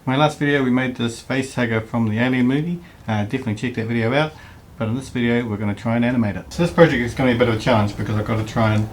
My last video we made this Facehugger from the Alien movie. Definitely check that video out. But in this video we're going to try and animate it. So this project is going to be a bit of a challenge because I've got to try and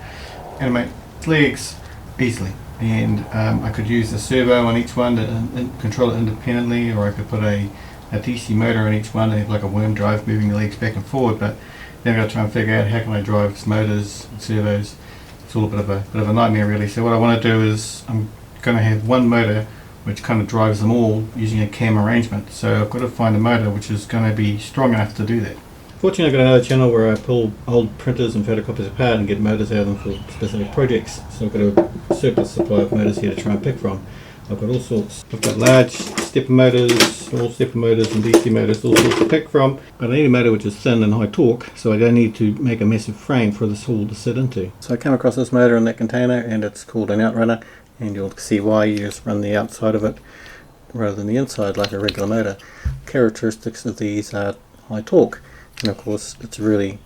animate its legs easily. And I could use a servo on each one to control it independently, or I could put a DC motor on each one and have like a worm drive moving the legs back and forward. But then I've got to try and figure out how can I drive its motors and servos. It's all a bit of a nightmare really. So what I want to do is I'm going to have one motor which kind of drives them all using a cam arrangement. So I've got to find a motor which is going to be strong enough to do that. Fortunately, I've got another channel where I pull old printers and photocopies apart and get motors out of them for specific projects. So I've got a surplus supply of motors here to try and pick from. I've got all sorts. I've got large stepper motors, small stepper motors and DC motors, all sorts to pick from. But I need a motor which is thin and high torque, so I don't need to make a massive frame for this haul to sit into. So I came across this motor in that container, and it's called an outrunner, and you'll see why. You just run the outside of it rather than the inside like a regular motor. Characteristics of these are high torque, and of course it's really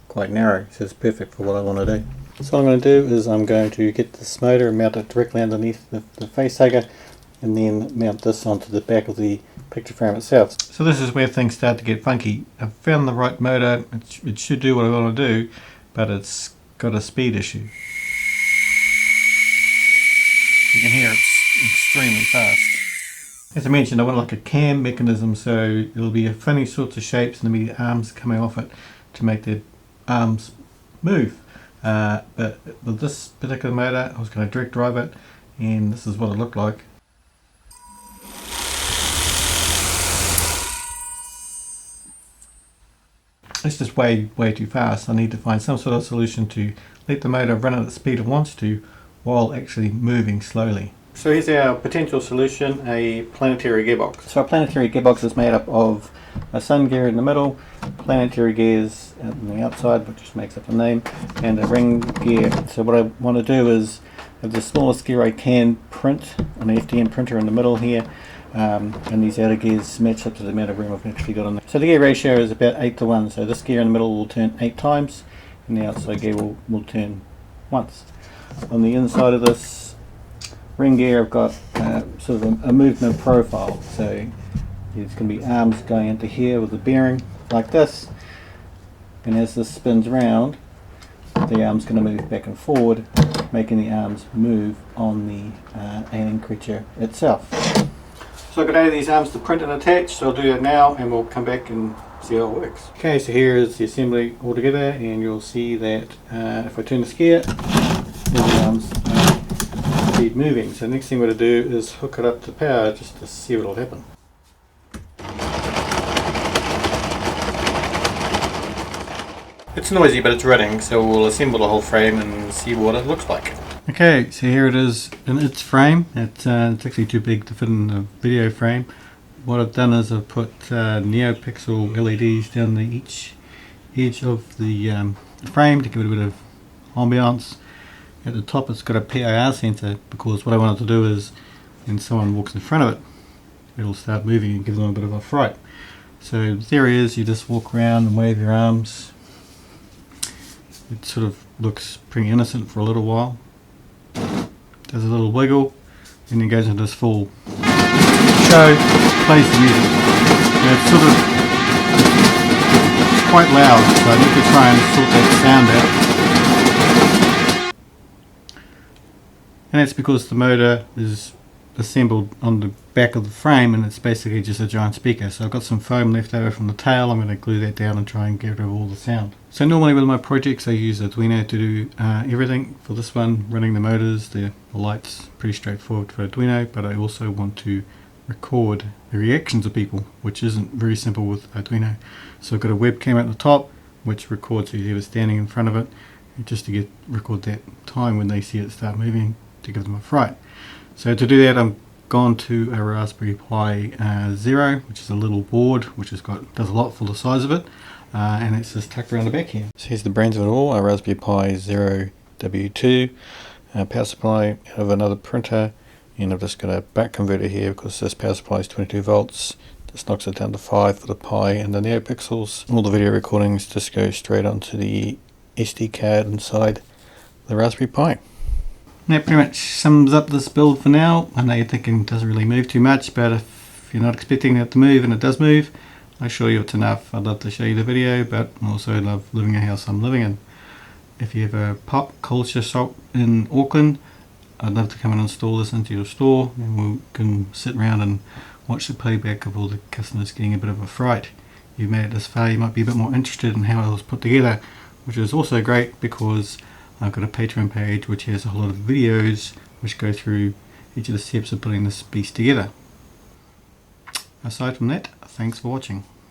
quite narrow, so it's perfect for what I want to do. So what I'm going to do is I'm going to get this motor and mount it directly underneath the Facehugger, and then mount this onto the back of the picture frame itself. So this is where things start to get funky. I've found the right motor. It should do what I want to do, but it's got a speed issue. You can hear it's extremely fast. As I mentioned, I want like a cam mechanism, so it'll be funny sorts of shapes and there'll be arms coming off it to make the arms move. But with this particular motor, I was going to direct drive it, and this is what it looked like. It's just way too fast. I need to find some sort of solution to let the motor run at the speed it wants to while actually moving slowly. So here's our potential solution, a planetary gearbox. So a planetary gearbox is made up of a sun gear in the middle, planetary gears on the outside, which just makes up the name, and a ring gear. So what I want to do is have the smallest gear I can print on an FDM printer in the middle here, and these outer gears match up to the amount of room I've actually got on there. So the gear ratio is about 8:1, so this gear in the middle will turn 8 times, and the outside gear will turn once. On the inside of this ring gear I've got sort of a movement profile, so there's going to be arms going into here with a bearing like this, and as this spins round the arm's going to move back and forward, making the arms move on the alien creature itself. So I've got 8 of these arms to print and attach, so I'll do that now and we'll come back and see how it works. Okay, so here is the assembly all together, and you'll see that if I turn this gear, the arms keep moving. So the next thing we're going to do is hook it up to power just to see what will happen. It's noisy, but it's running, so we'll assemble the whole frame and see what it looks like. Okay, so here it is in its frame. It's actually too big to fit in the video frame. What I've done is I've put NeoPixel LEDs down each edge of the frame to give it a bit of ambiance. At the top it's got a PIR sensor, because what I wanted to do is when someone walks in front of it, it'll start moving and give them a bit of a fright. So the theory is you just walk around and wave your arms. It sort of looks pretty innocent for a little while. Does a little wiggle, and then goes into this full show, plays the music. And it's sort of quite loud, so I need to try and sort that sound out. And that's because the motor is assembled on the back of the frame, and it's basically just a giant speaker. So I've got some foam left over from the tail. I'm going to glue that down and try and get rid of all the sound. So normally with my projects I use Arduino to do everything. For this one, running the motors, the lights, pretty straightforward for Arduino, but I also want to record the reactions of people, which isn't very simple with Arduino. So I've got a webcam at the top which records whoever's standing in front of it, just to record that time when they see it start moving, to give them a fright. So to do that, I'm gone to a Raspberry Pi Zero, which is a little board which does a lot for the size of it, and it's just tucked around the back here. So here's the brains of it all: a Raspberry Pi Zero W2, power supply out of another printer, and I've just got a back converter here because this power supply is 22 volts. This knocks it down to 5 for the Pi and the NeoPixels. All the video recordings just go straight onto the SD card inside the Raspberry Pi. That pretty much sums up this build for now. I know you're thinking it doesn't really move too much, but if you're not expecting it to move and it does move, I assure you it's enough. I'd love to show you the video, but also I love living in the house I'm living in. If you have a pop culture shop in Auckland, I'd love to come and install this into your store, and we can sit around and watch the playback of all the customers getting a bit of a fright. If you've made it this far, you might be a bit more interested in how it was put together, which is also great because I've got a Patreon page which has a whole lot of videos which go through each of the steps of putting this beast together. Aside from that, thanks for watching.